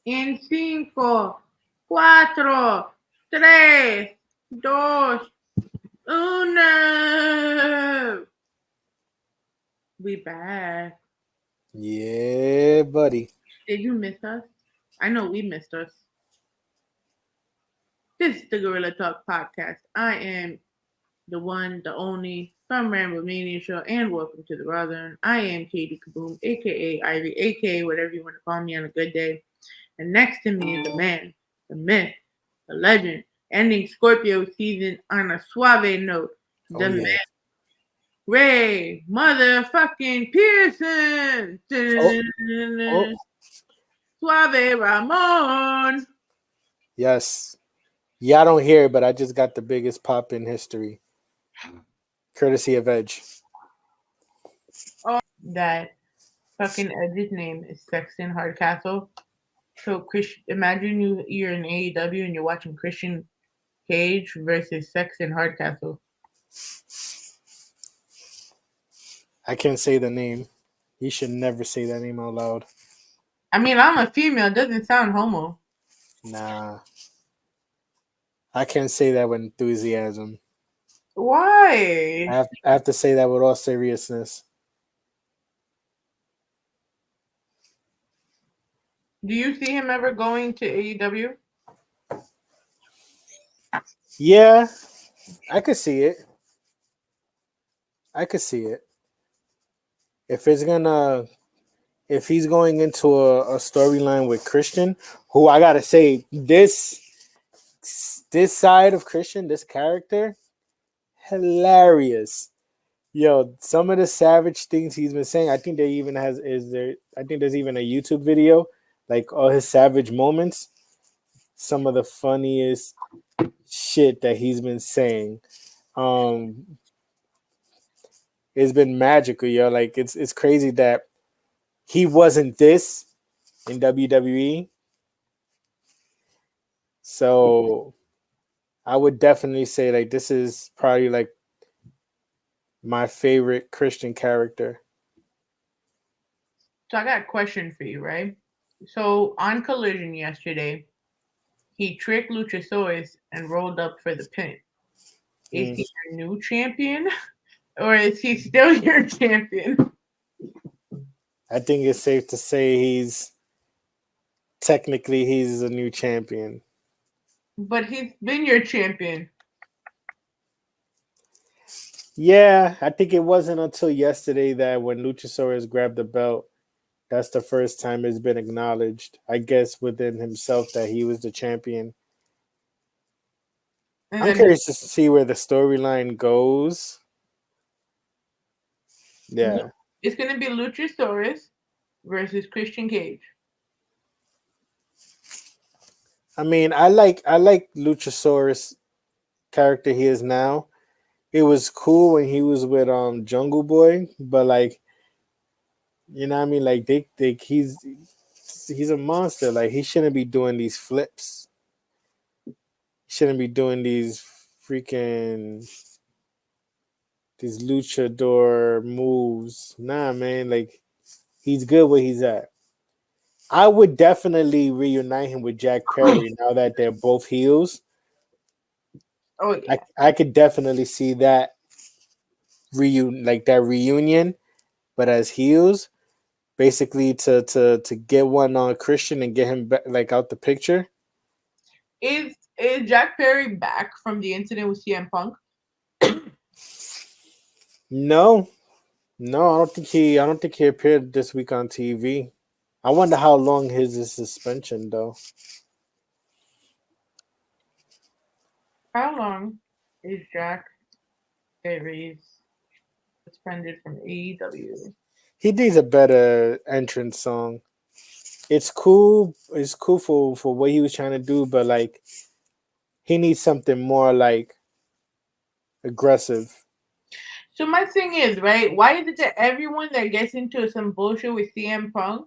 En 5, 4, 3, 2, 1. We back. Yeah, buddy. Did you miss us? I know we missed us. This is the Gorilla Talk podcast. I am the one, the only, from Ramblomania Show, and welcome to the Rotherham. I am Katie Kaboom, aka Ivy, aka whatever you want to call me on a good day. And next to me is the man, the myth, the legend, ending Scorpio season on a suave note. Oh The man, yeah. Ray motherfucking Pearson. Oh, oh, Suave Ramon. yes. Yeah, I don't hear it, but I just got the biggest pop in history, courtesy of Edge. That fucking Edge's name is Sexton Hardcastle. So Chris, imagine you're in AEW and you're watching Christian Cage versus Sexton Hardcastle. I can't say the name. You should never say that name out loud. I mean, I'm a female. It doesn't sound homo. Nah, I can't say that with enthusiasm. Why? I have to say that with all seriousness. Do you see him ever going to AEW? Yeah, I could see it. I could see it. If it's gonna, if he's going into a storyline with Christian, who I gotta say, this side of Christian, this character, hilarious. Yo, some of the savage things he's been saying, I think there even has is there. I think there's even a YouTube video, like all his savage moments. Some of the funniest shit that he's been saying. Um, it's been magical, yo. Like it's crazy that he wasn't this in WWE. So I would definitely say like this is probably like my favorite Christian character. So I got a question for you, right? So on Collision yesterday, he tricked Luchasaurus and rolled up for the pin. Is Mm. he your new champion, or is he still your champion? I think it's safe to say he's a new champion. But he's been your champion. Yeah, I think it wasn't until yesterday that when Luchasaurus grabbed the belt, that's the first time it's been acknowledged, I guess, within himself that he was the champion. And I'm then curious to see where the storyline goes. Yeah. it's gonna be Luchasaurus versus Christian Cage. I mean, I like Luchasaurus character he is now. It was cool when he was with Jungle Boy, but like you know what I mean, like they he's a monster. Like he shouldn't be doing these flips. He shouldn't be doing freaking these luchador moves. Nah, man, like he's good where he's at. I would definitely reunite him with Jack Perry now that they're both heels. Oh yeah. I could definitely see that reunion, but as heels, basically to get one on Christian and get him like out the picture. Is Jack Perry back from the incident with CM Punk? No, no, I don't think he appeared this week on TV. I wonder how long his suspension though. How long is Jack Perry's suspended from AEW? He needs a better entrance song. It's cool. It's cool for what he was trying to do, but like he needs something more like aggressive. So my thing is, right? Why is it that everyone that gets into some bullshit with CM Punk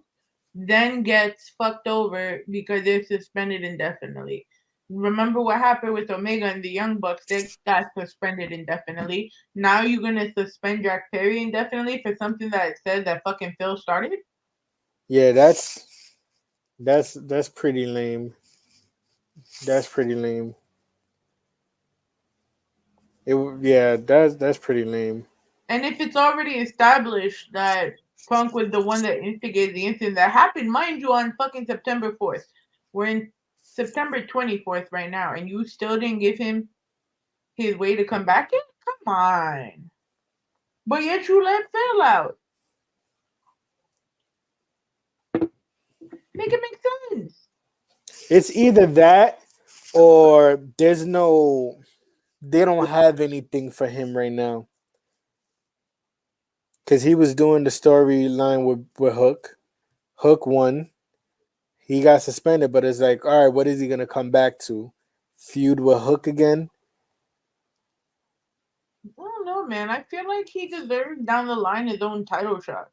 then gets fucked over because they're suspended indefinitely? Remember what happened with Omega and the Young Bucks? They got suspended indefinitely. Now you're gonna suspend Jack Perry indefinitely for something that it says that fucking Phil started? Yeah, That's pretty lame. That's pretty lame. Yeah, that's pretty lame. And if it's already established that Punk was the one that instigated the incident that happened, mind you, on fucking September 4th. We're in September 24th right now, and you still didn't give him his way to come back in? Come on. But yet you let Phil out. Make it make sense. It's either that or they don't have anything for him right now. Because he was doing the storyline with Hook. Hook won. He got suspended, but it's like, all right, what is he gonna come back to? Feud with Hook again? I don't know, man. I feel like he deserves down the line his own title shot.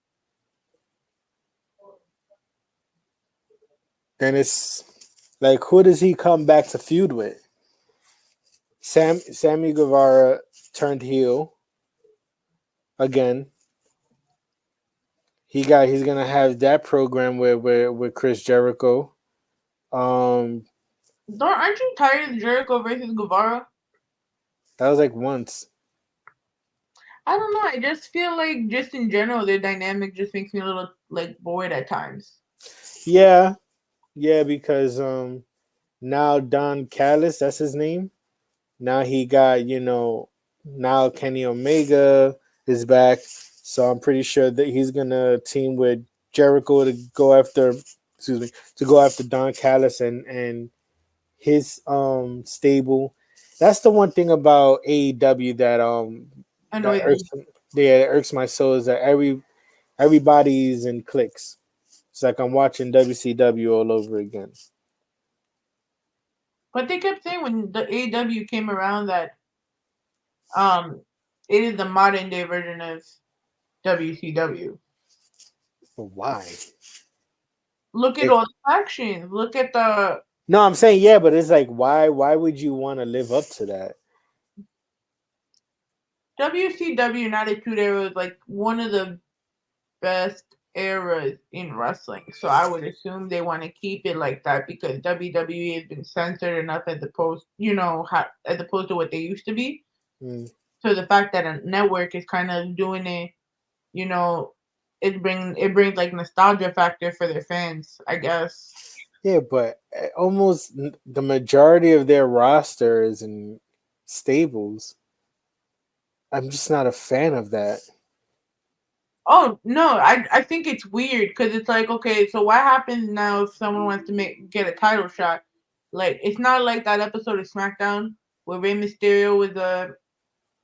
Then it's like, who does he come back to feud with? Sammy Guevara turned heel again. He's gonna have that program with Chris Jericho. Um, Aren't you tired of Jericho versus Guevara? that was like once. I don't know. I just feel like, just in general, their dynamic just makes me a little like bored at times. Yeah, yeah, because now Don Callis, that's his name. Now he got, now Kenny Omega is back. So I'm pretty sure that he's gonna team with Jericho to go after Don Callis and his stable. That's the one thing about AEW that Annoys irks me. yeah, irks my soul is that everybody's in cliques. It's like I'm watching WCW all over again. But they kept saying when the AEW came around that um it is the modern day version of WCW. But why? Look at It, all the factions. Look at the no, I'm saying yeah, but it's like why would you want to live up to that? WCW and Attitude Era is like one of the best eras in wrestling. So I would assume they want to keep it like that because WWE has been censored enough as opposed, as opposed to what they used to be. Mm. So the fact that a network is kind of doing it, you know, it brings like nostalgia factor for their fans, I guess. Yeah, but almost the majority of their rosters and stables, I'm just not a fan of that. Oh no, I think it's weird because it's like, okay, so what happens now if someone wants to get a title shot? Like, it's not like that episode of SmackDown where Rey Mysterio was a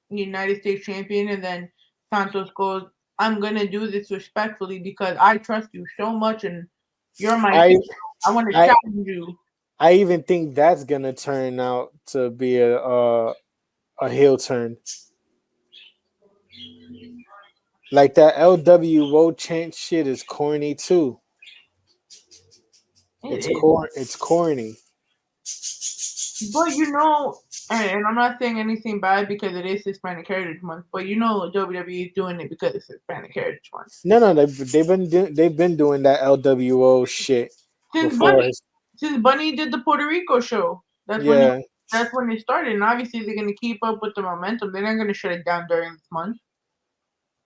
United States champion and then Santos goes, "I'm gonna do this respectfully because I trust you so much and you're my I hero. I want to I challenge you." I even think that's gonna turn out to be a heel turn. Like that LWO chant shit is corny too. It It's is. it's corny. But and I'm not saying anything bad because it is Hispanic Heritage Month, but WWE is doing it because it's Hispanic Heritage Month. No, they've been doing that LWO shit Since before. Bunny, since Bunny did the Puerto Rico show, Yeah, that's when it started, and obviously they're gonna keep up with the momentum. They're not gonna shut it down during this month.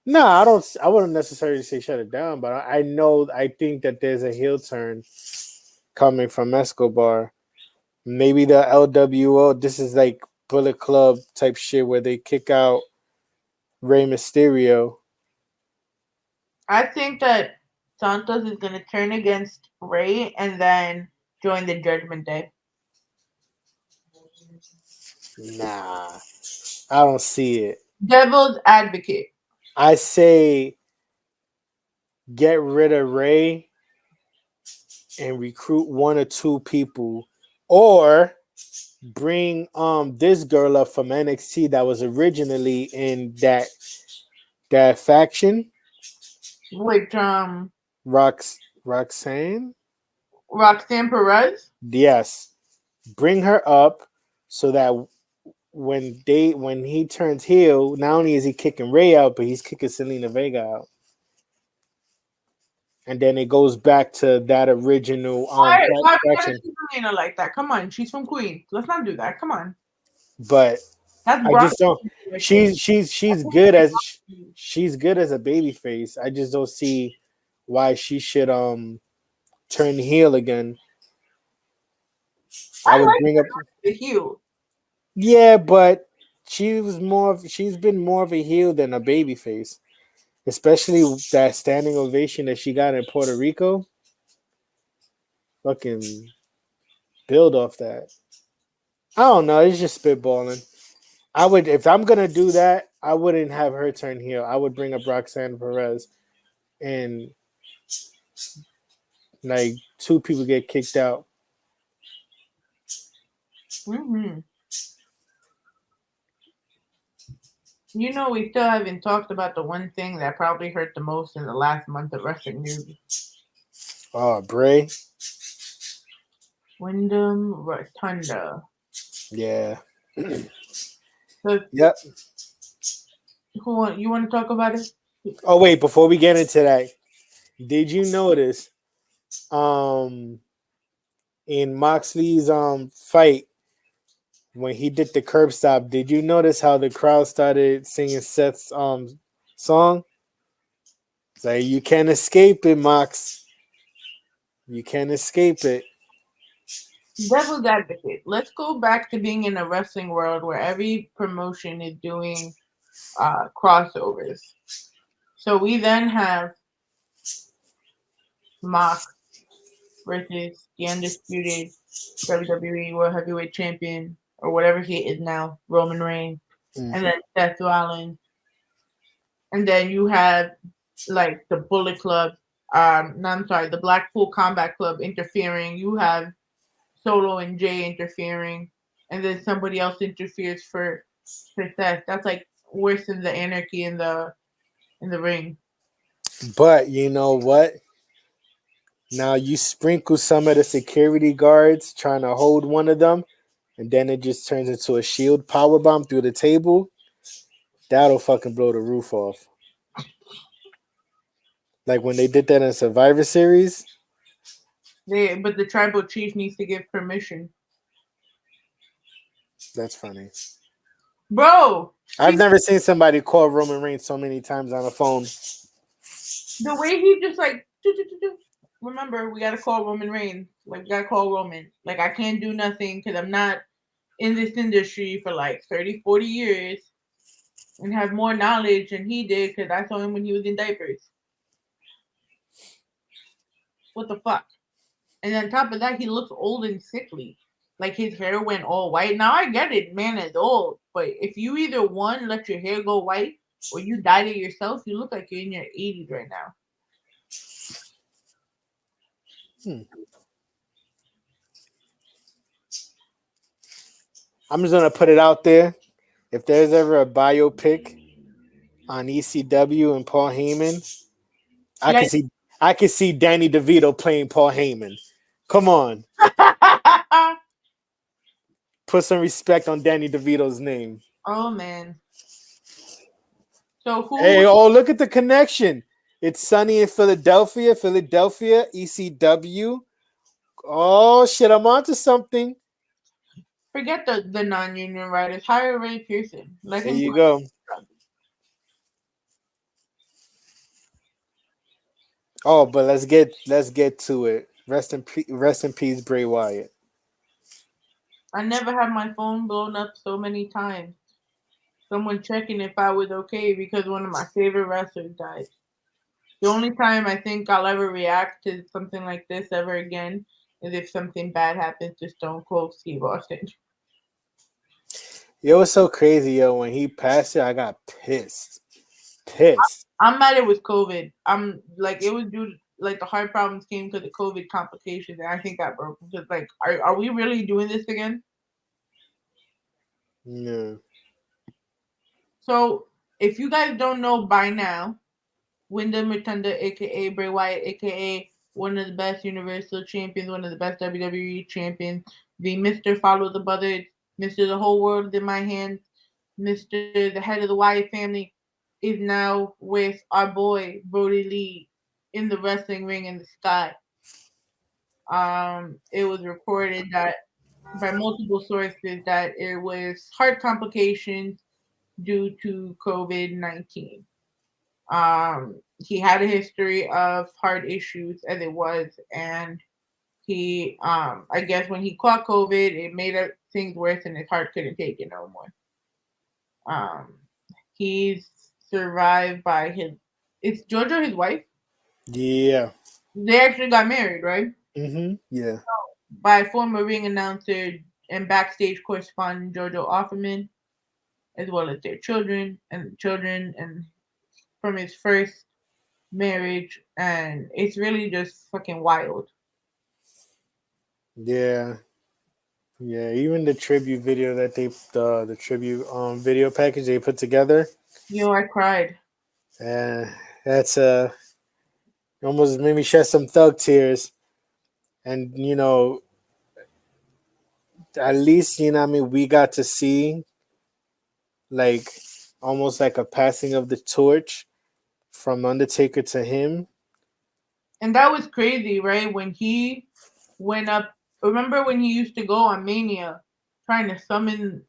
no, I don't. I wouldn't necessarily say shut it down, but I know. I think that there's a heel turn coming from Escobar. Maybe the LWO. This is like Bullet Club type shit where they kick out Rey Mysterio. I think that Santos is gonna turn against Ray and then join the Judgment Day. Nah, I don't see it. Devil's advocate. I say get rid of Ray and recruit one or two people, or bring this girl up from NXT that was originally in that faction. Which Roxanne. Roxanne Perez. Yes, bring her up so that when he turns heel, not only is he kicking Ray out, but he's kicking Selena Vega out. and then it goes back to that original Why we gotta faction. treat Elena like that? Come on, she's from Queens. Let's not do that. Come on, But that's I Bronx just don't. right there. She's good as she's good as a baby face. I just don't see why she should turn heel again. I I would like bring up the heel. yeah, but she's been more of a heel than a baby face. Especially that standing ovation that she got in Puerto Rico. Fucking build off that. I don't know. It's just spitballing. I would if I'm gonna do that. I wouldn't have her turn heel. I would bring up Roxanne Perez, and like two people get kicked out. Hmm. We still haven't talked about the one thing that probably hurt the most in the last month of wrestling news. Oh, Bray. Wyndham Rotunda. Yeah. So, Yep. you want to talk about it? Oh wait, before we get into that, did you notice um in Moxley's fight when he did the curb stop, did you notice how the crowd started singing Seth's song? It's like you can't escape it, Mox. You can't escape it. Devil's advocate. Let's go back to being in a wrestling world where every promotion is doing crossovers. So we then have Mox versus the undisputed WWE World Heavyweight Champion or whatever he is now, Roman Reigns, and Mm. then Seth Rollins, and then you have like the Bullet Club. No, I'm sorry, the Blackpool Combat Club interfering. You have Solo and Jay interfering, and then somebody else interferes for Seth. That's like worse than the anarchy in the ring. But you know what? Now you sprinkle some of the security guards trying to hold one of them, and then it just turns into a shield power bomb through the table. That'll fucking blow the roof off. Like when they did that in Survivor Series. But the tribal chief needs to give permission, That's funny. bro. I've never seen somebody call Roman Reigns so many times on the phone. The way he just like remember we gotta call Roman Reigns. Like we gotta call Roman. Like I can't do nothing because I'm not in this industry for like 30, 40 years and have more knowledge than he did because I saw him when he was in diapers. What the fuck? And on top of that, he looks old and sickly. Like his hair went all white. Now I get it, man is old. But if you either one let your hair go white or you dyed it yourself, you look like you're in your 80s right now. Hmm. I'm just gonna put it out there. If there's ever a biopic on ECW and Paul Heyman, I Yeah. can see Danny DeVito playing Paul Heyman. Come on, put some respect on Danny DeVito's name. Oh man. So who Hey, would oh look at the connection. It's sunny in Philadelphia, ECW. Oh shit, I'm onto something. forget the non-union writers? Hire Ray Pearson. Let There him. you go. Oh, but let's get to it. Rest in peace, Bray Wyatt. I never had my phone blown up so many times. Someone checking if I was okay because one of my favorite wrestlers died. The only time I think I'll ever react to something like this ever again is if something bad happens to Stone Cold Steve Austin. It was so crazy, yo. When he passed it, I got pissed. Pissed. I'm mad it was COVID. I'm like it was due to, like the heart problems came because of COVID complications, and I think that broke. Because like, are we really doing this again? Yeah. So if you guys don't know by now, Wyndham Rotunda, aka Bray Wyatt, aka one of the best Universal champions, one of the best WWE champions, the Mr. Follow the Brothers, Mr. The Whole World in My Hands, Mr. The Head of the Wyatt family, is now with our boy Brody Lee. in the wrestling ring in the sky. It was reported that by multiple sources that it was heart complications due to COVID-19. He had a history of heart issues as it was, and he, I guess when he caught COVID, it made things worse, and his heart couldn't take it no more. Um, he's survived by his. It's Jojo, his wife. Yeah. They actually got married, right? Yeah. By former ring announcer and backstage correspondent Jojo Offerman, as well as their children, and from his first marriage, and it's really just fucking wild. Yeah. Yeah. Even the tribute video that the tribute video package they put together, I cried. and that's almost made me shed some thug tears. And at least I mean, we got to see like almost like a passing of the torch from Undertaker to him. And that was crazy, right? When he went up, remember when he used to go on Mania trying to summon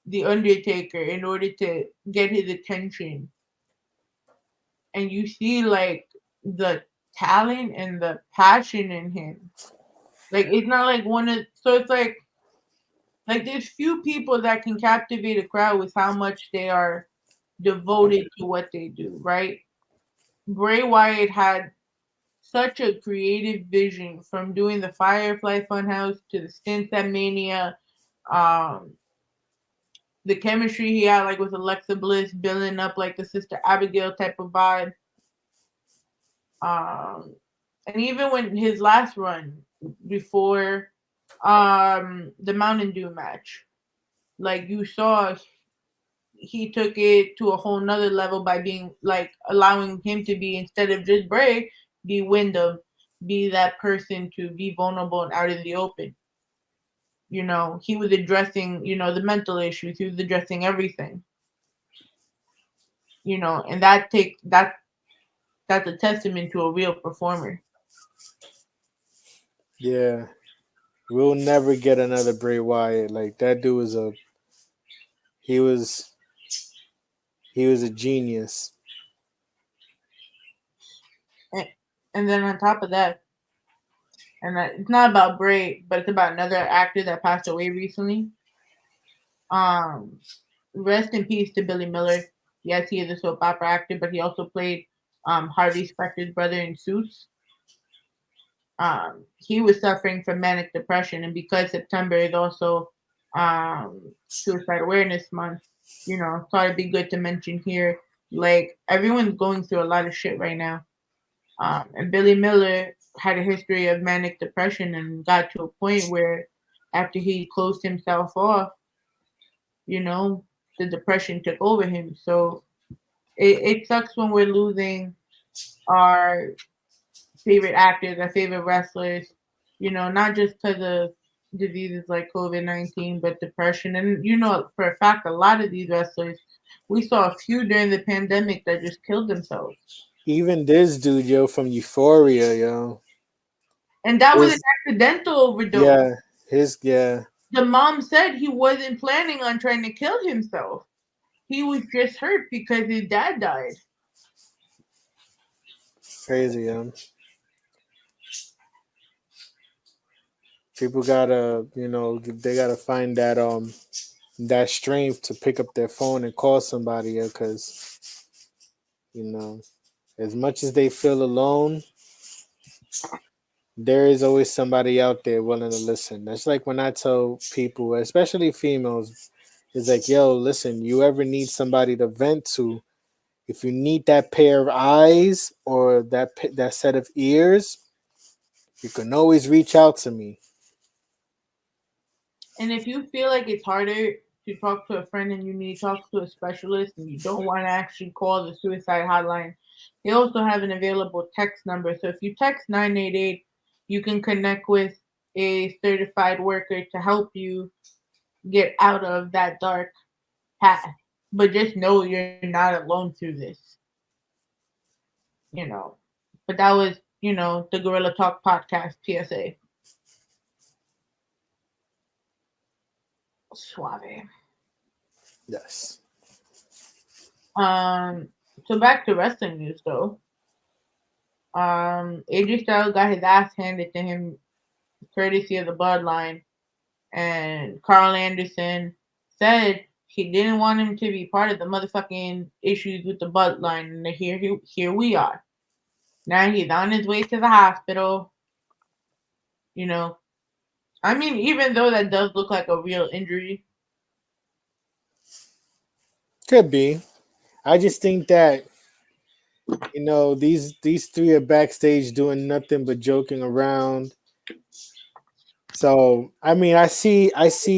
the Undertaker in order to get his attention, and you see like the talent and the passion in him. Like it's not like one of so it's like there's few people that can captivate a crowd with how much they are devoted to what they do, right? Bray Wyatt had such a creative vision from doing the Firefly Funhouse to the stints at Mania, um, the chemistry he had like with Alexa Bliss, building up like the Sister Abigail type of vibe. Um, and even when his last run before the Mountain Dew match, like you saw he took it to a whole nother level by being like allowing him to be instead of just Bray, be Wyndham, be that person to be vulnerable and out in the open. He was addressing, the mental issues. He was addressing everything. And that's a testament to a real performer. Yeah. We'll never get another Bray Wyatt. Like that dude was he was he was a genius. And, and then on top of that, and it's not about Bray, but it's about another actor that passed away recently. Um, Rest in peace to Billy Miller. Yes, he is a soap opera actor, but he also played Harvey Specter's brother in Suits. He was suffering from manic depression, and because September is also Suicide Awareness Month, thought it'd be good to mention here. Like everyone's going through a lot of shit right now, and Billy Miller had a history of manic depression and got to a point where, after he closed himself off, you know, the depression took over him. So it sucks when we're losing our favorite actors, our favorite wrestlers, not just because of diseases like COVID-19, but depression. And, for a fact, a lot of these wrestlers, we saw a few during the pandemic that just killed themselves. Even this dude, yo, from Euphoria, yo. And that was an His accidental overdose. yeah, his yeah, The mom said he wasn't planning on trying to kill himself. He was just hurt because his dad died. crazy, yo. People gotta, they gotta find that strength to pick up their phone and call somebody, yo, because you know, as much as they feel alone, there is always somebody out there willing to listen. That's like when I tell people, especially females, it's like, yo, listen, you ever need somebody to vent to? If you need that pair of eyes or that set of ears, you can always reach out to me. And if you feel like it's harder to talk to a friend and you need to talk to a specialist and you don't want to actually call the suicide hotline, they also have an available text number. So if you text 988, you can connect with a certified worker to help you get out of that dark path. But just know you're not alone through this, you know. But that was, the Gorilla Talk podcast PSA. Suave. Yes. So back to wrestling news though. AJ Styles got his ass handed to him courtesy of the Bloodline, and Carl Anderson said he didn't want him to be part of the motherfucking issues with the Bloodline, and here we are. Now he's on his way to the hospital. I mean, even though that does look like a real injury. Could be. I just think that these three are backstage doing nothing but joking around. So I mean, I see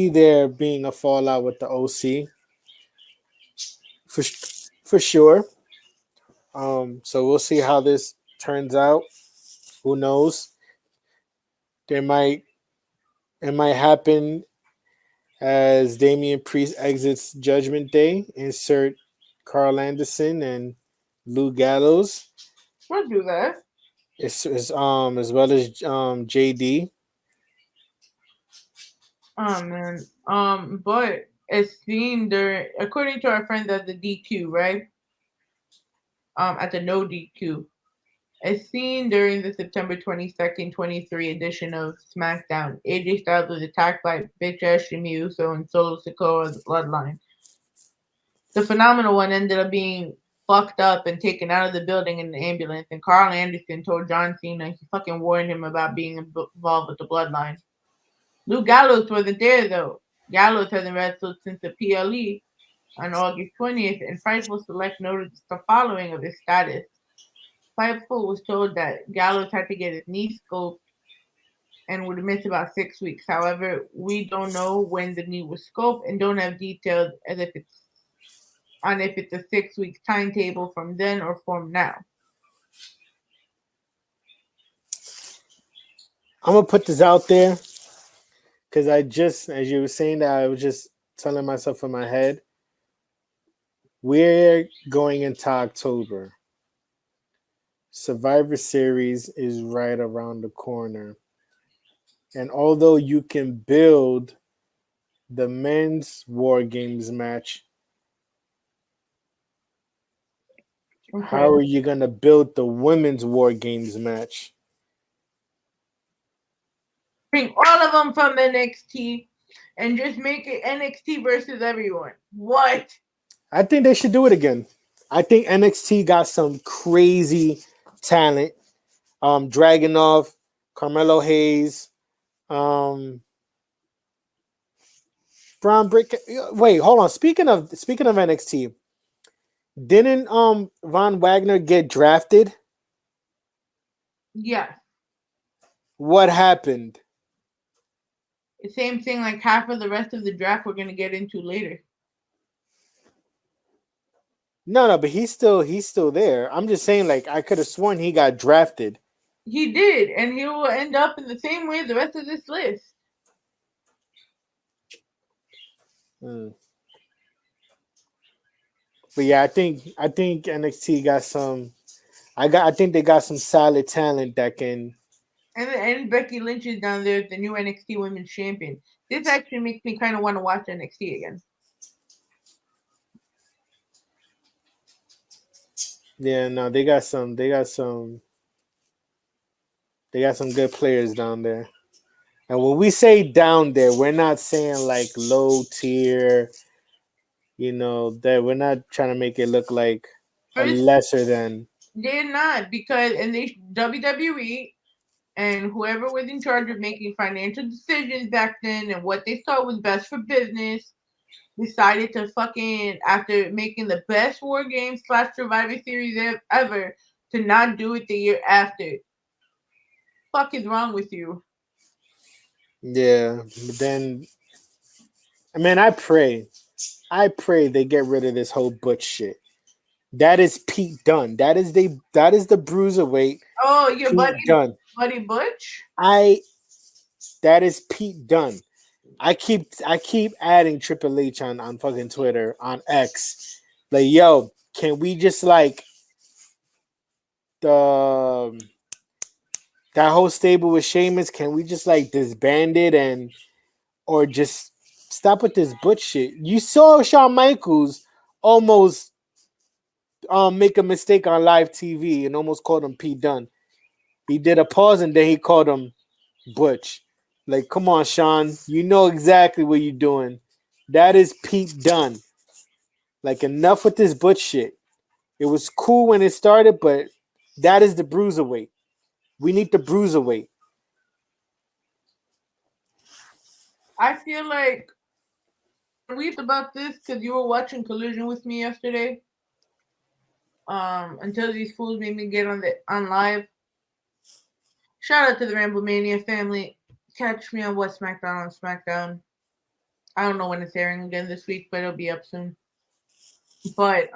there being a fallout with the OC for for sure. So we'll see how this turns out. Who knows? There might It might happen as Damian Priest exits Judgment Day. Insert Carl Anderson and Lou Gallows. We'll do that. It's as well as JD. Oh man. But it's seen there, according to our friends at the DQ, right? At the No DQ, as seen during the September 22nd, 23 edition of SmackDown, AJ Styles was attacked by bitch ass Jimmy Uso and Solo Sikoa of the Bloodline. The phenomenal one ended up being fucked up and taken out of the building in the ambulance, and Carl Anderson told John Cena he fucking warned him about being involved with the Bloodline. Lou Gallows wasn't there though. Gallows hasn't wrestled since the PLE on August 20th, and Fightful Select noted the following of his status. Fightful was told that Gallows had to get his knee scoped and would miss about 6 weeks. However, we don't know when the knee was scoped and don't have details as if it's a 6 week timetable from then or from now. I'm gonna put this out there because as you were saying that, I was just telling myself in my head, we're going into October. Survivor Series is right around the corner. And although you can build the men's War Games match, Okay. how are you going to build the women's War Games match? Bring all of them from NXT and just make it NXT versus everyone. What? I think they should do it again. I think NXT got some crazy talent. Dragunov, Carmelo Hayes, Brown Brick. Wait, hold on. Speaking of NXT, didn't Von Wagner get drafted? Yeah. What happened? The same thing like half of the rest of the draft we're gonna get into later. No, but he's still there. I'm just saying, like, I could have sworn he got drafted. He did, and he will end up in the same way the rest of this list. But yeah, I think NXT got some. I think they got some solid talent that can. And Becky Lynch is down there as the new NXT Women's Champion. This actually makes me kind of want to watch NXT again. Yeah, no, they got some good players down there. And when we say down there, we're not saying like low tier, that we're not trying to make it look like a lesser than. They're not, because WWE and whoever was in charge of making financial decisions back then and what they thought was best for business decided to fucking, after making the best War Games / Survivor Series ever, to not do it the year after. Fuck is wrong with you? Yeah, but then, I pray they get rid of this whole Butch shit. That is Pete Dunne. That is the bruiserweight. Oh, your Pete Dunne. Buddy Butch? That is Pete Dunne. I keep adding Triple H on fucking Twitter, on X. Like, yo, can we just like the that whole stable with Sheamus, can we just like disband it and or just stop with this butch shit? You saw Shawn Michaels almost make a mistake on live TV and almost called him Pete Dunne. He did a pause and then he called him Butch. Like, come on, Sean. You know exactly what you're doing. That is Pete Dunne. Like, enough with this Butch shit. It was cool when it started, but that is the bruiserweight. We need the bruiserweight. I feel like we talked about this because you were watching Collision with me yesterday. Until these fools made me get on live. Shout out to the Ramblemania family. Catch me on What SmackDown on SmackDown. I don't know when it's airing again this week, but it'll be up soon. But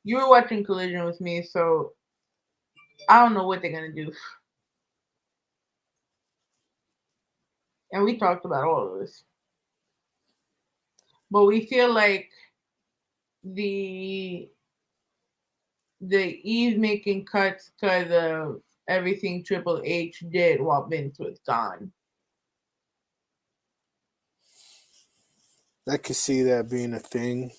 you were watching Collision with me, so I don't know what they're gonna do. And we talked about all of this. But we feel like the Eve making cuts because of everything Triple H did while Vince was gone. I could see that being a thing.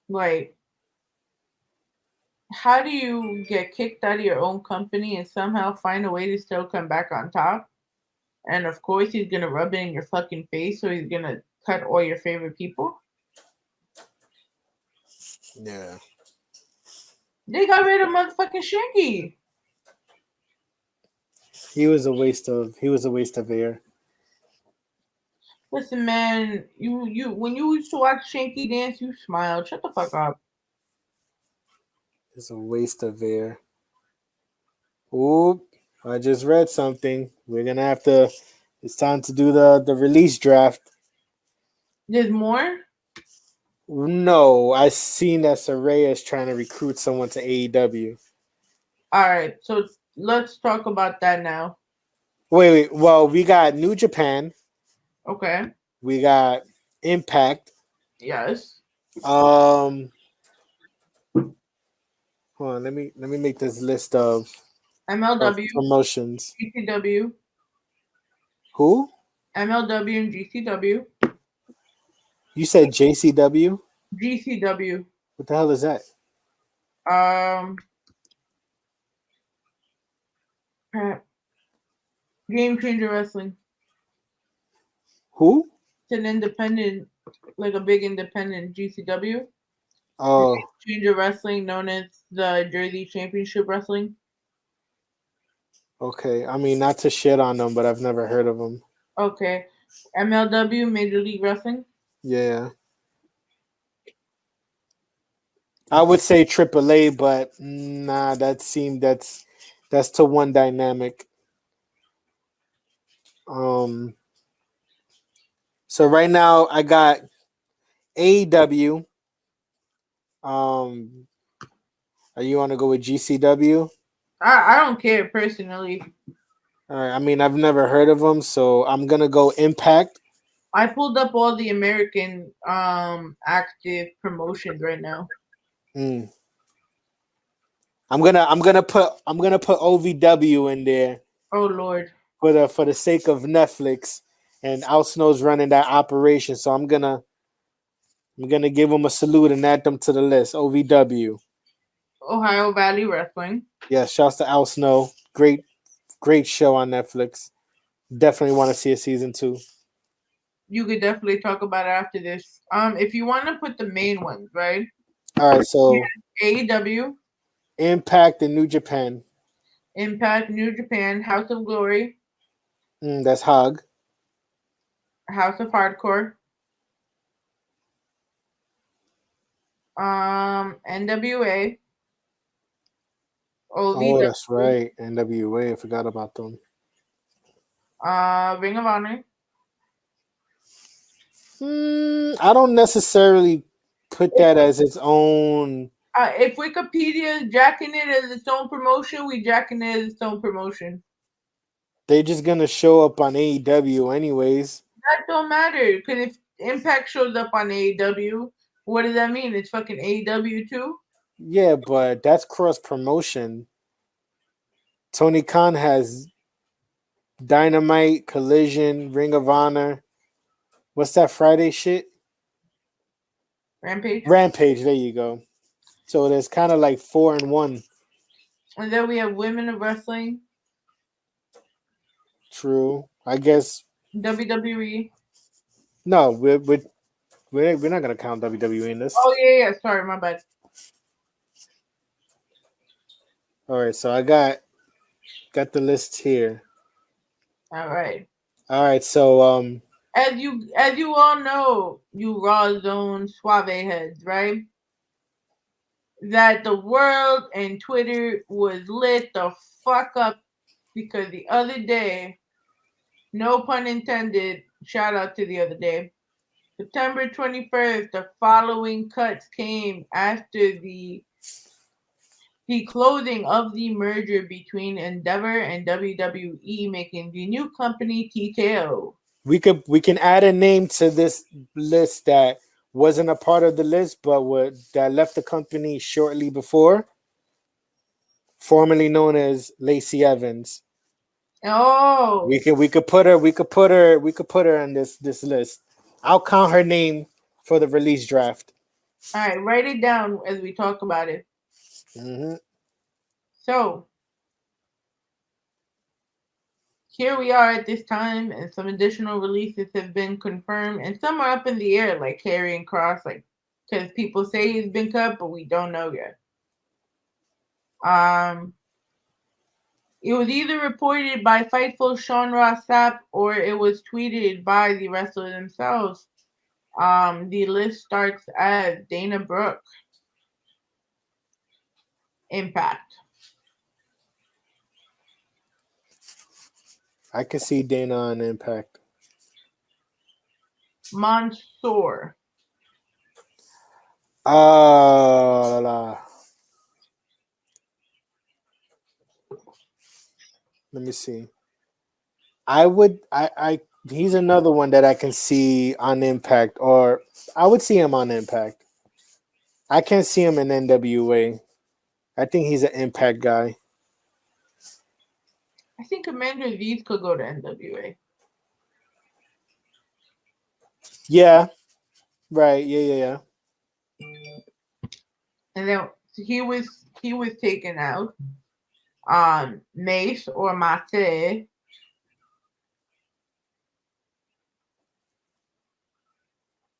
Like, how do you get kicked out of your own company and somehow find a way to still come back on top? And of course, he's gonna rub it in your fucking face, so he's gonna cut all your favorite people. Yeah. They got rid of motherfucking Shanky. He was a waste of air. Listen, man, you when you used to watch Shanky dance, you smiled. Shut the fuck up. It's a waste of air. Oop. I just read something. We're gonna have to. It's time to do the release draft. There's more? No, I seen that Saraya is trying to recruit someone to AEW. Alright, so let's talk about that now. Wait. Well, we got New Japan. Okay. We got Impact. Yes. Hold on, let me make this list of MLW, promotions. GCW. Who? MLW and GCW. You said JCW? GCW. What the hell is that? Game Changer Wrestling. Who? It's an independent, like a big independent GCW. Oh, Game Changer Wrestling, known as the Jersey Championship Wrestling. okay. I mean, not to shit on them, but I've never heard of them. Okay. MLW, Major League Wrestling. Yeah. I would say AAA, but nah, that's to one dynamic. So right now I got AEW. Are you want to go with GCW? I don't care personally. All right. I mean, I've never heard of them, so I'm gonna go Impact. I pulled up all the American active promotions right now. I'm gonna put OVW in there. Oh Lord. For the sake of Netflix, and Al Snow's running that operation, so I'm gonna give them a salute and add them to the list. OVW. Ohio Valley Wrestling. Yeah, shouts to Al Snow. Great show on Netflix. Definitely want to see a season 2. You could definitely talk about it after this. If you want to put the main ones, right? All right, so AEW, Impact and New Japan. Impact, New Japan, House of Glory. That's Hog. House of Hardcore. NWA. Oh, that's right. NWA. I forgot about them. Ring of Honor. I don't necessarily put that as its own. If Wikipedia is jacking it as its own promotion, we jacking it as its own promotion. They're just gonna show up on AEW anyways. That don't matter because if Impact shows up on AEW, what does that mean? It's fucking AEW too. Yeah, but that's cross promotion. Tony Khan has Dynamite, Collision, Ring of Honor. What's that Friday shit? Rampage. Rampage. There you go. So there's kind of like 4-1. And then we have Women of Wrestling, True. I guess WWE. no. We're not gonna count WWE in this. Oh yeah, yeah. Sorry, my bad. All right. So I got the list here. All right. All right. So As you all know, you Raw Zone Suave heads, right? That the world and Twitter was lit the fuck up because the other day, no pun intended, shout out to the other day, September 21st, the following cuts came after the closing of the merger between Endeavor and WWE, making the new company TKO. we can add a name to this list that wasn't a part of the list, but that left the company shortly before, formerly known as Lacey Evans. Oh, We could put her on this list. I'll count her name for the release draft. all right, write it down as we talk about it. Hmm. So, here we are at this time, and some additional releases have been confirmed, and some are up in the air, like Karrion Cross, like because people say he's been cut, but we don't know yet. Um, it was either reported by Fightful Sean Ross Sapp or it was tweeted by the wrestlers themselves. The list starts as Dana Brooke, Impact, I can see Dana on Impact. Mansoor, Ah, let me see. I he's another one that I can see on Impact, or I would see him on Impact. I can't see him in NWA. I think he's an Impact guy. I think Commander Aziz could go to NWA. Yeah, right. Yeah. And then he was taken out. Mace or Mate.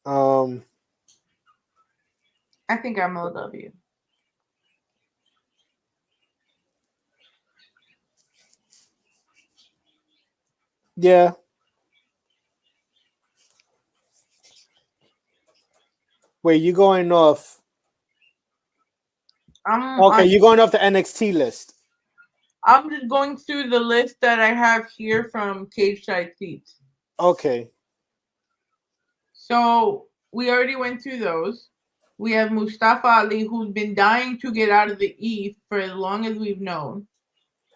Um, I think MLW. yeah. Wait, you going off? I'm Okay, on, you're going off the NXT list. I'm just going through the list that I have here from Cage Side Seats. Okay. So we already went through those. We have Mustafa Ali, who's been dying to get out of the E for as long as we've known,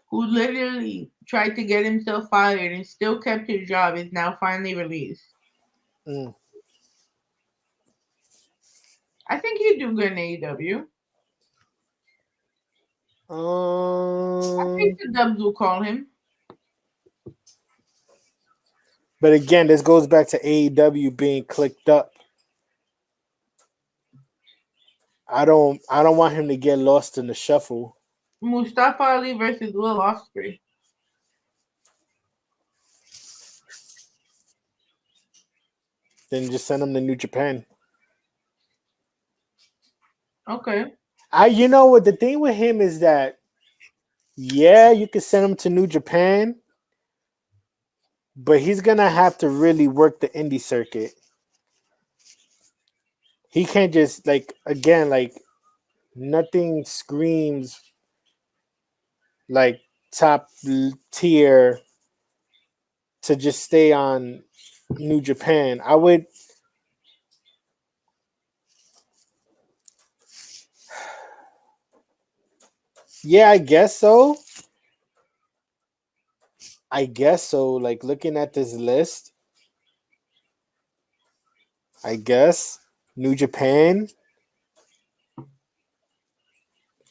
who literally tried to get himself fired and still kept his job, is now finally released. Mm. I think he'd do good in AEW. I think the Dubs will call him. But again, this goes back to AEW being clicked up. I don't want him to get lost in the shuffle. Mustafa Ali versus Will Ospreay. Then just send him to New Japan. Okay. You know what the thing with him is that yeah, you can send him to New Japan, but he's gonna have to really work the indie circuit. He can't just like nothing screams like top tier to just stay on New Japan. Yeah, I guess so. Like looking at this list, I guess New Japan,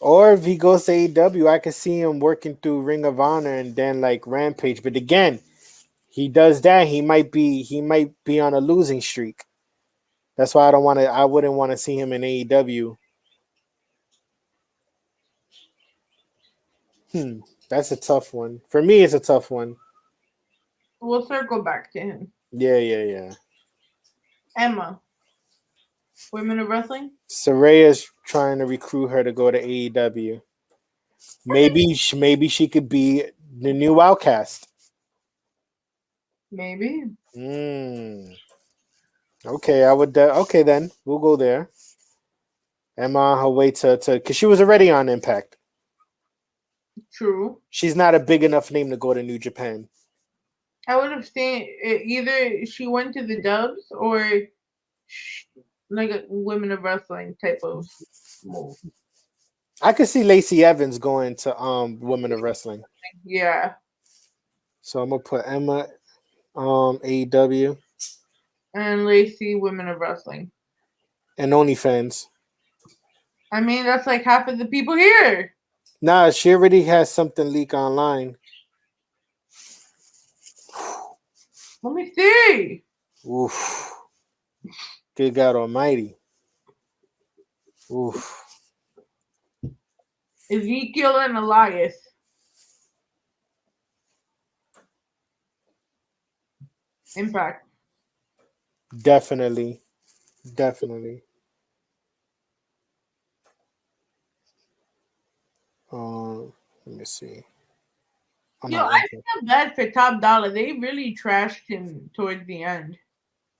or if he goes to AEW, I could see him working through Ring of Honor and then like Rampage. But again, he does that, he might be on a losing streak. That's why I wouldn't want to see him in AEW. Hmm, that's a tough one. For me, it's a tough one. We'll circle back to him. Yeah. Emma, women of wrestling. Soraya's trying to recruit her to go to AEW. Maybe she could be the new outcast. Maybe. Mm. Okay, I would. Okay, then we'll go there. Emma on her way to because she was already on Impact. True. She's not a big enough name to go to New Japan. I would have seen either she went to the Dubs or like a women of wrestling type of move. I could see Lacey Evans going to Women of Wrestling. Yeah. So I'm gonna put Emma AEW And Lacey, women of wrestling. and OnlyFans. I mean, that's like half of the people here. Nah, she already has something leak online. Let me see. Oof. Good God Almighty. Oof. Ezekiel and Elias. Impact. Definitely. Let me see. I'm Yo, not I into. feel bad for Top Dollar. They really trashed him towards the end.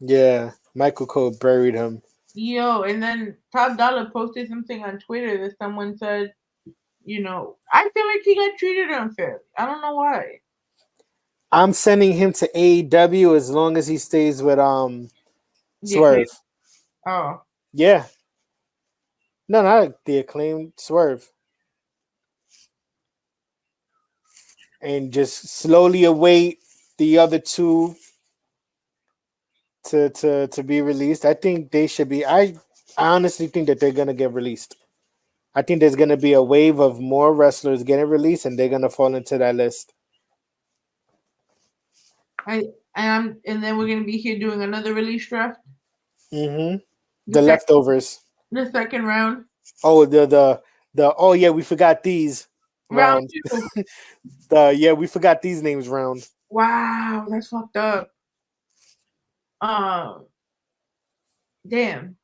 Yeah, Michael Cole buried him. Yo, and then Top Dollar posted something on Twitter that someone said, I feel like he got treated unfairly. I don't know why. I'm sending him to AEW as long as he stays with The acclaim. Swerve. Oh, Yeah. No, not the acclaimed Swerve. And just slowly await the other two to be released. I think they should be. I honestly think that they're gonna get released. I think there's gonna be a wave of more wrestlers getting released, and they're gonna fall into that list. and then we're gonna be here doing another release draft. Mm-hmm. The The second, leftovers. the second round, Oh, the oh yeah, we forgot these round round. two. We forgot these names round. Wow, that's fucked up. Um, damn,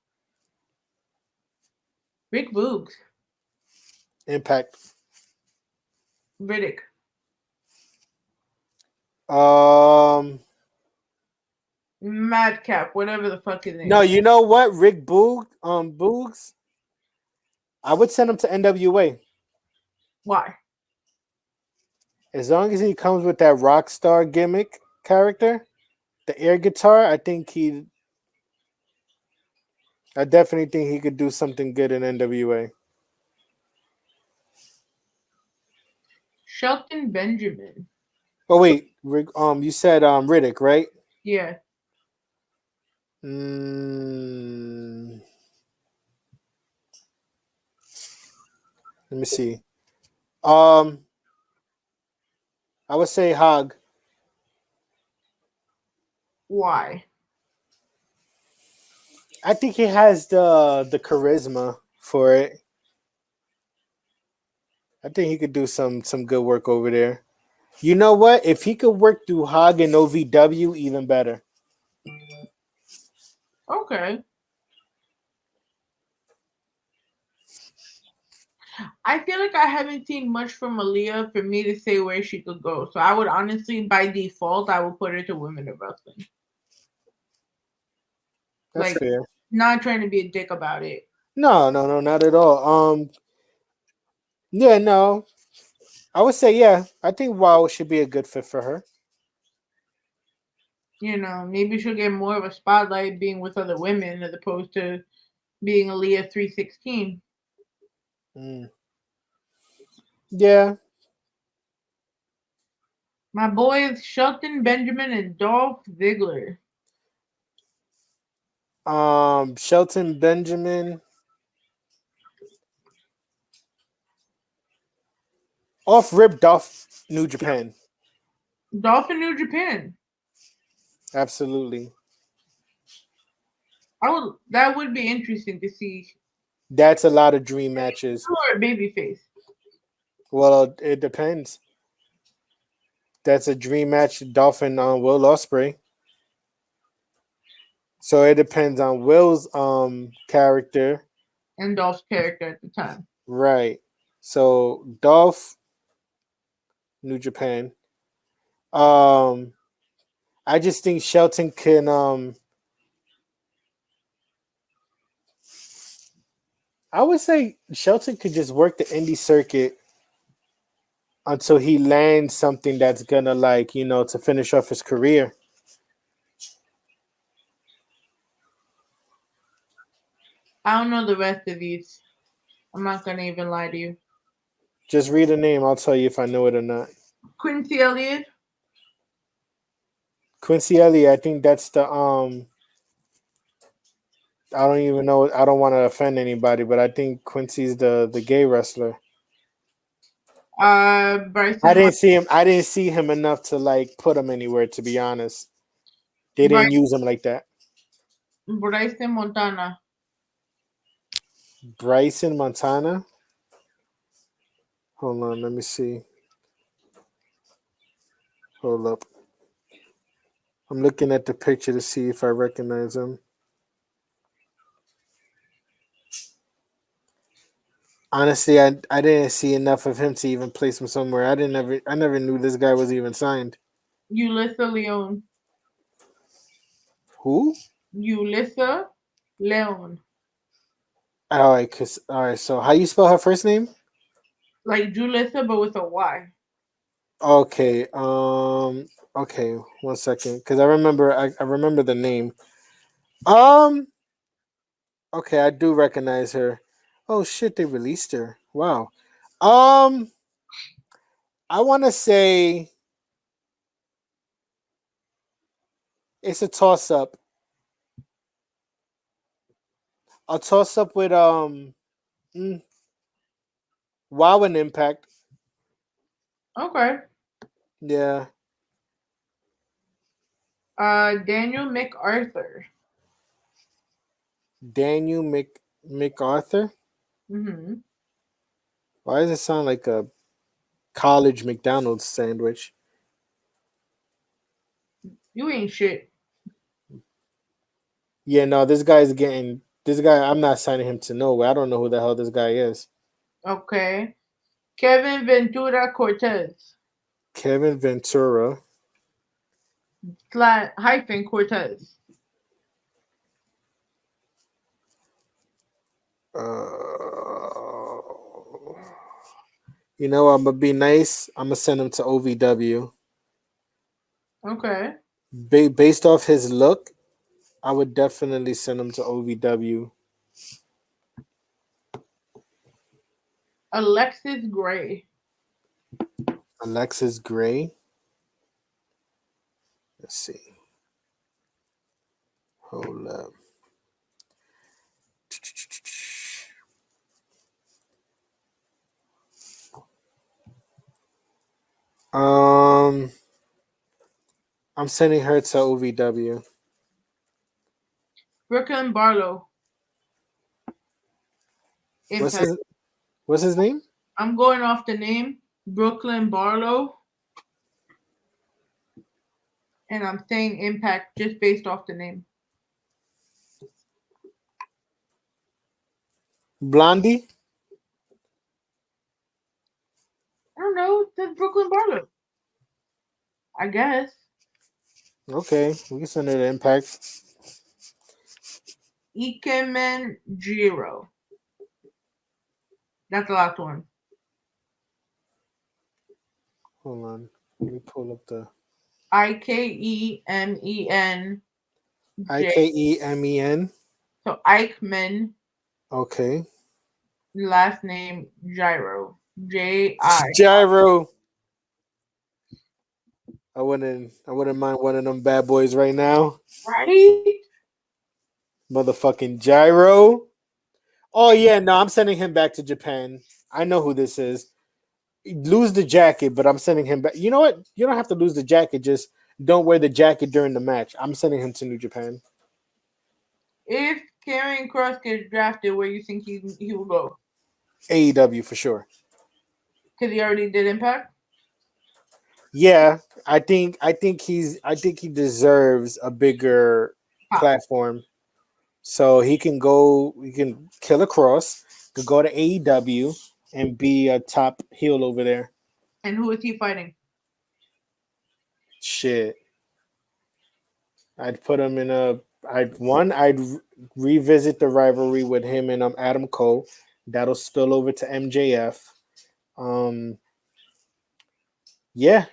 Rick Boogs, Impact. Riddick. Um Madcap, whatever the fuck his name no, is. you know what? Rick Boogs. I would send him to NWA. Why? As long as he comes with that rock star gimmick character, the air guitar, I definitely think he could do something good in NWA. Shelton Benjamin. Oh wait, Rick, you said Riddick, right? Yeah. Mm, let me see. Um, I would say Hog. Why? I think he has the charisma for it. I think he could do some good work over there. You know what? If he could work through Hog and OVW, even better. Okay. I feel like I haven't seen much from Aaliyah for me to say where she could go. So I would honestly, by default, I would put her to women of wrestling. That's Like, fair. not trying to be a dick about it. No, not at all. Yeah, no. I would say yeah. I think WoW should be a good fit for her. Maybe she'll get more of a spotlight being with other women as opposed to being Aaliyah 316. Mm. Yeah, My boys Shelton Benjamin and Dolph Ziggler. Shelton Benjamin. Off Rip Dolph New Japan. Dolphin New Japan. Absolutely. That would be interesting to see. That's a lot of dream matches. Or a babyface. Well, it depends. That's a dream match. Dolphin on Will Ospreay. So it depends on Will's character. And Dolph's character at the time. Right. So Dolph New Japan. Um I just think Shelton can I would say Shelton could just work the indie circuit until he lands something that's gonna to finish off his career. I don't know the rest of these. I'm not gonna even lie to you. Just read a name, I'll tell you if I know it or not. Quincy Elliott. Quincy Elliott, I think that's the I don't even know. I don't want to offend anybody, but I think Quincy's the gay wrestler. Bryson. I didn't see him. I didn't see him enough to put him anywhere. To be honest, they didn't use him like that. Bryson Montana. Bryson Montana. Hold on, let me see. Hold up. I'm looking at the picture to see if I recognize him. Honestly, I didn't see enough of him to even place him somewhere. I never knew this guy was even signed. Ulyssa Leon. Who? Ulyssa Leon. All right. So how you spell her first name? Like Julissa, but with a Y. Okay. Okay. 1 second, because I remember the name. Um. Okay, I do recognize her. Oh shit! They released her. Wow. Um. I want to say it's a toss up. I'll toss up with mm, Wow and Impact. Okay. Yeah. Daniel MacArthur. Daniel MacArthur. Mm-hmm. Why does it sound like a college McDonald's sandwich? You ain't shit. Yeah, no, this guy's getting this guy. I'm not signing him to nowhere. I don't know who the hell this guy is. Okay. Kevin Ventura Cortez. Kevin Ventura. Hyphen Cortez. Uh, you know, I'm gonna be nice. I'm gonna send him to OVW. Okay. Based off his look, I would definitely send him to OVW. Alexis Gray. Alexis Gray. Let's see. Hold up. Um, I'm sending her to OVW. Brooklyn Barlow. Impact. What's his name? I'm going off the name Brooklyn Barlow. And I'm saying Impact just based off the name. Blondie. I don't know. That's Brooklyn Barlow. I guess. Okay, we can send her to Impact. Ikemen Jiro. That's the last one. Hold on. Let me pull up the Ikemen. Ikemen. So Eichmann. Okay. Last name Gyro. J-I. Gyro. I wouldn't mind one of them bad boys right now. Right? Motherfucking Gyro. Oh yeah, no, I'm sending him back to Japan. I know who this is. Lose the jacket, but I'm sending him back. You know what? You don't have to lose the jacket. Just don't wear the jacket during the match. I'm sending him to New Japan. If Karrion Kross gets drafted, where you think he will go? AEW for sure. Because he already did Impact. Yeah, I think he deserves a bigger Pop. platform. So he can go. He can kill a cross. Could go to AEW and be a top heel over there. And who is he fighting? Shit. I'd put him in a. Revisit the rivalry with him and Adam Cole. That'll spill over to MJF. Um, yeah.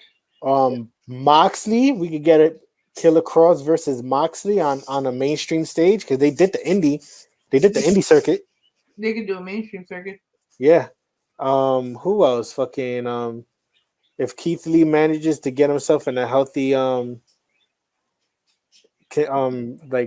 Moxley, we could get it. Killer Cross versus Moxley on a mainstream stage because they did the indie. They did the indie circuit. They could do a mainstream circuit. Yeah. Who else? Fucking if Keith Lee manages to get himself in a healthy like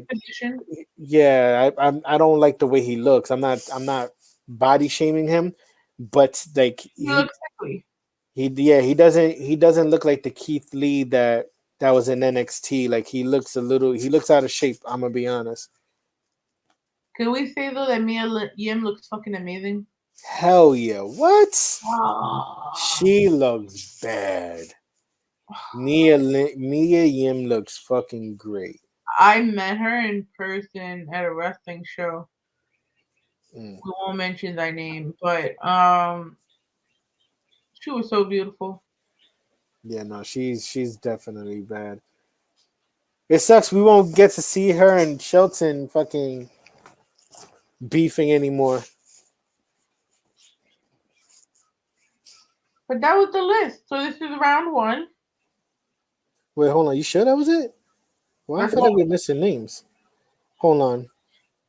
Position. yeah, I don't like the way he looks. I'm not body shaming him, but like He looks sickly. he doesn't look like the Keith Lee that was in NXT. Like he looks out of shape. I'm gonna be honest. Can we say though that Mia Yim looks fucking amazing? Hell yeah! What? Ah. She looks bad. Mia Yim looks fucking great. I met her in person at a wrestling show. Mm. We won't mention thy name, but she was so beautiful. Yeah, no, she's definitely bad. It sucks we won't get to see her and Shelton fucking beefing anymore. But that was the list. So this is round one. Wait, hold on. You sure that was it? Why I feel like we're missing names. Hold on.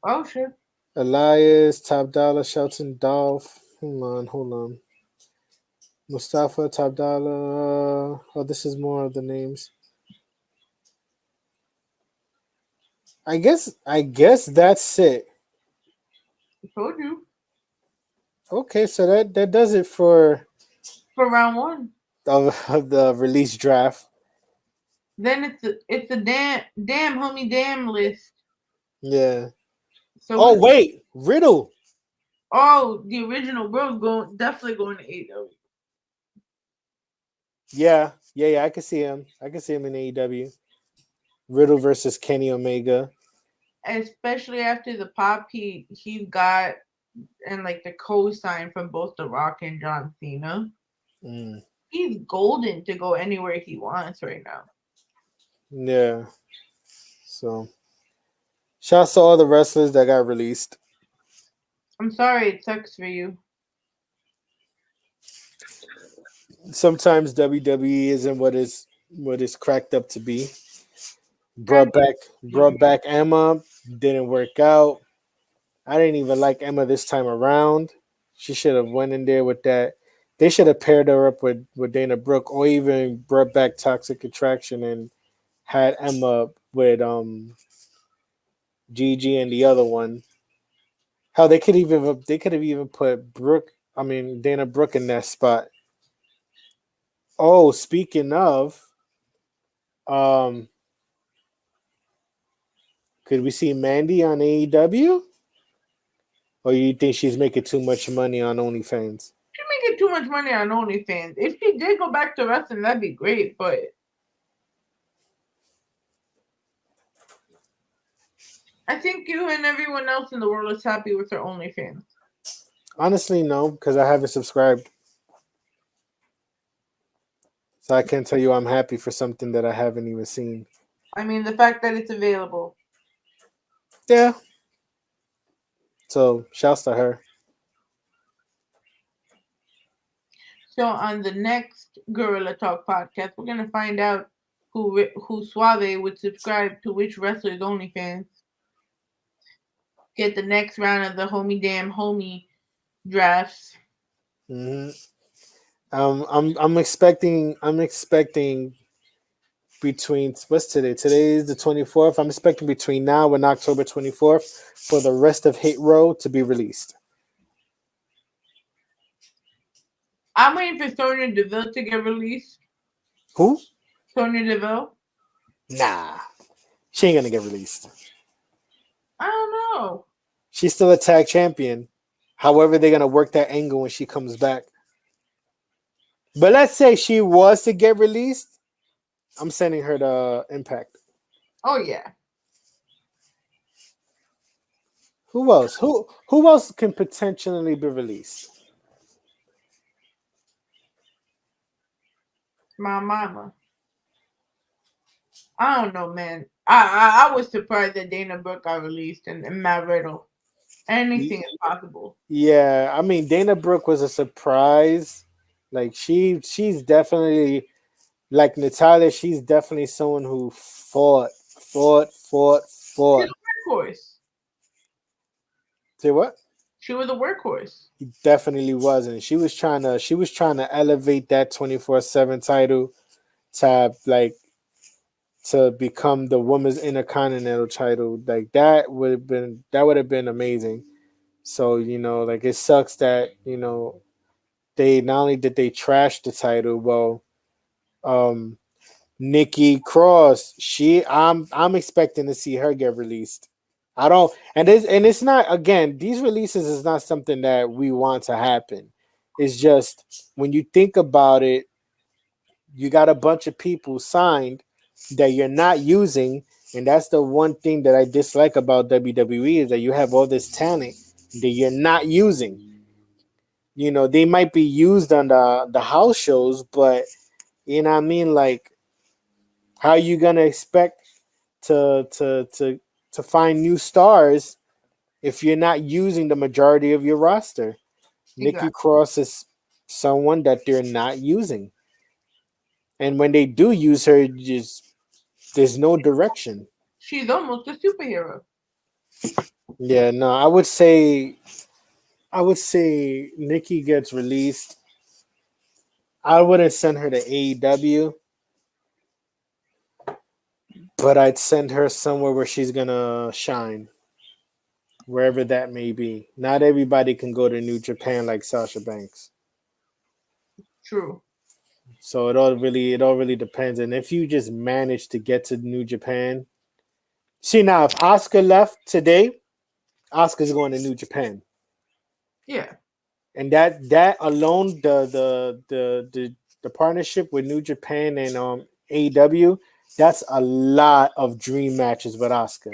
Oh shit. Elias, Top Dollar, Shelton, Dolph. Hold on. Mustafa, Top Dollar. Oh, this is more of the names. I guess that's it. I told you. Okay, so that does it for For round one. the release draft. Then it's a damn homie damn list. Yeah. So Oh wait, Riddle. the original bro definitely going to AEW. Yeah. I can see him. I can see him in AEW. Riddle versus Kenny Omega. Especially after the pop he got and like the co-sign from both The Rock and John Cena. Mm. He's golden to go anywhere he wants right now. Yeah. So, shouts to all the wrestlers that got released. I'm sorry it sucks for you. Sometimes WWE isn't what is cracked up to be. Brought back Emma, didn't work out. I didn't even like Emma this time around. She should have went in there with that. They should have paired her up with Dana Brooke, or even brought back Toxic Attraction and had Emma with Gigi and the other one. How they could have even put Dana Brooke in that spot. Oh, speaking of, um, could we see Mandy on AEW? Or you think she's making too much money on OnlyFans? She's making too much money on OnlyFans. If she did go back to wrestling, that'd be great, but I think you and everyone else in the world is happy with her OnlyFans. Honestly, no, because I haven't subscribed. So I can't tell you I'm happy for something that I haven't even seen. I mean, the fact that it's available. Yeah. So, shouts to her. So on the next Gorilla Talk podcast, we're gonna find out who Suave would subscribe to which wrestler's OnlyFans. Get the next round of the homie damn homie drafts. Mm-hmm. I'm expecting between what's today? Today is the 24th. I'm expecting between now and October 24th for the rest of Hit Row to be released. I'm waiting for Sonya Deville to get released. Who? Sonya Deville. Nah, she ain't gonna get released. I don't know. She's still a tag champion. However, they're gonna work that angle when she comes back. But let's say she was to get released, I'm sending her to Impact. Oh yeah. Who else? Who else can potentially be released? My mama. I don't know, man. I was surprised that Dana Brooke got released and Matt Riddle. Anything is possible. Yeah, I mean Dana Brooke was a surprise. Like she's definitely like Natalia. She's definitely someone who She's fought. a workhorse. Say what? She was a workhorse. He definitely wasn't. She was trying to elevate that 24/7 title to like to become the women's intercontinental title. Like that would have been amazing. So, like it sucks that, they not only did they trash the title, well, um Nikki Cross, I'm expecting to see her get released. I don't and it's not, again, these releases is not something that we want to happen. It's just when you think about it, you got a bunch of people signed that you're not using, and that's the one thing that I dislike about WWE is that you have all this talent that you're not using. They might be used on the house shows, but you know what I mean, like how are you gonna expect to find new stars if you're not using the majority of your roster? Nikki Exactly. Cross is someone that they're not using, and when they do use her, just there's no direction. She's almost a superhero. Yeah, no, I would say Nikki gets released. I wouldn't send her to AEW, but I'd send her somewhere where she's gonna shine, wherever that may be. Not everybody can go to New Japan like Sasha Banks. True. So it all really depends. And if you just manage to get to New Japan, see now if Oscar left today, Oscar's going to New Japan. Yeah. And that alone, the partnership with New Japan and AEW, that's a lot of dream matches with Oscar.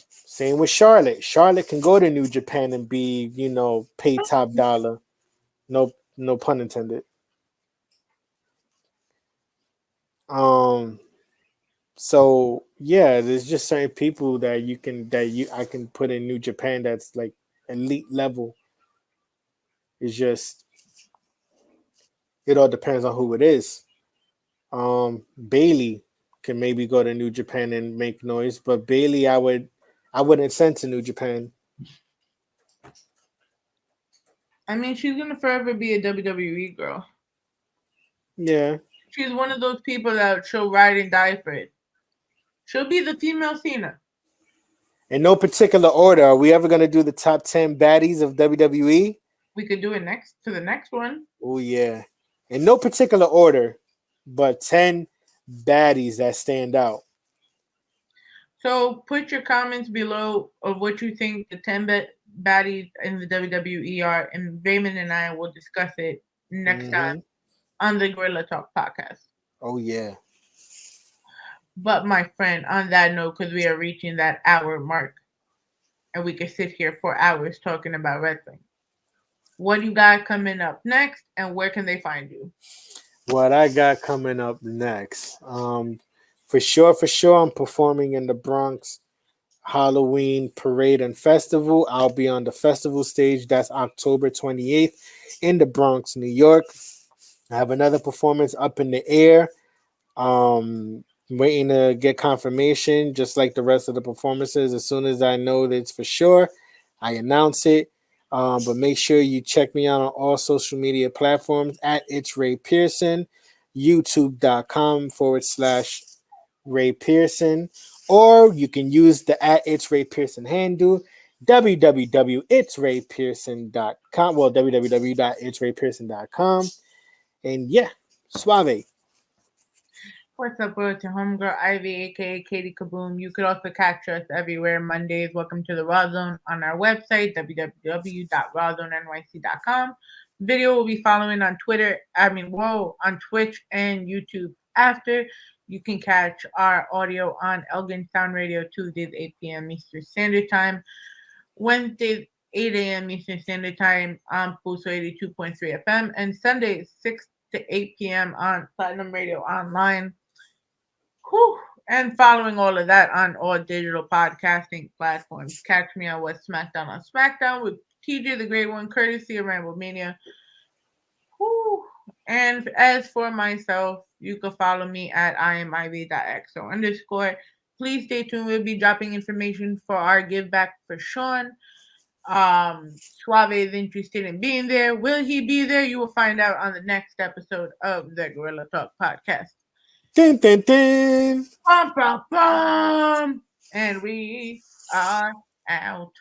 Same with Charlotte. Charlotte can go to New Japan and be, paid top dollar. No pun intended. Um, so yeah, there's just certain people I can put in New Japan that's like elite level. It's just it all depends on who it is. Bailey can maybe go to New Japan and make noise, but Bailey I wouldn't send to New Japan. I mean, she's gonna forever be a WWE girl. Yeah. She's one of those people that she'll ride and die for it. She'll be the female Cena. In no particular order, are we ever gonna do the top 10 baddies of WWE? We could do it next to the next one. Oh yeah. In no particular order, but 10 baddies that stand out. So put your comments below of what you think the 10 baddies in the WWE are, and Raymond and I will discuss it next time Mm-hmm. on the Gorilla Talk podcast. Oh yeah. But my friend, on that note, because we are reaching that hour mark, and we could sit here for hours talking about wrestling. What do you got coming up next, and where can they find you? What I got coming up next. For sure, I'm performing in the Bronx Halloween Parade and Festival. I'll be on the festival stage. That's October 28th in the Bronx, New York. I have another performance up in the air. Waiting to get confirmation, just like the rest of the performances. As soon as I know that it's for sure, I announce it. But make sure you check me out on all social media platforms at It's Ray Pearson. youtube.com/Ray Pearson, or you can use the at It's Ray Pearson handle, www.itsraypearson.com. Well, www.itsraypearson.com. And yeah, Suave. What's up, world? To homegirl Ivy, aka Katie Kaboom. You could also catch us everywhere Mondays. Welcome to the Raw Zone on our website, www.rawzonenyc.com. Video will be following on on Twitch and YouTube after. You can catch our audio on Elgin Sound Radio Tuesdays, 8 p.m. Eastern Standard Time. Wednesdays, 8 a.m. Eastern Standard Time on Pulso 82.3 FM. And Sundays, 6 to 8 p.m. on Platinum Radio Online. Whew. And following all of that on all digital podcasting platforms. Catch me on What's SmackDown on SmackDown with TJ the Great One, courtesy of Ramble Mania. Whew. And as for myself, you can follow me at IamIV.xo_. Please stay tuned. We'll be dropping information for our give back for Sean. Suave is interested in being there. Will he be there? You will find out on the next episode of the Gorilla Talk podcast. Dun, dun, dun. Bum, bum, bum. And we are out.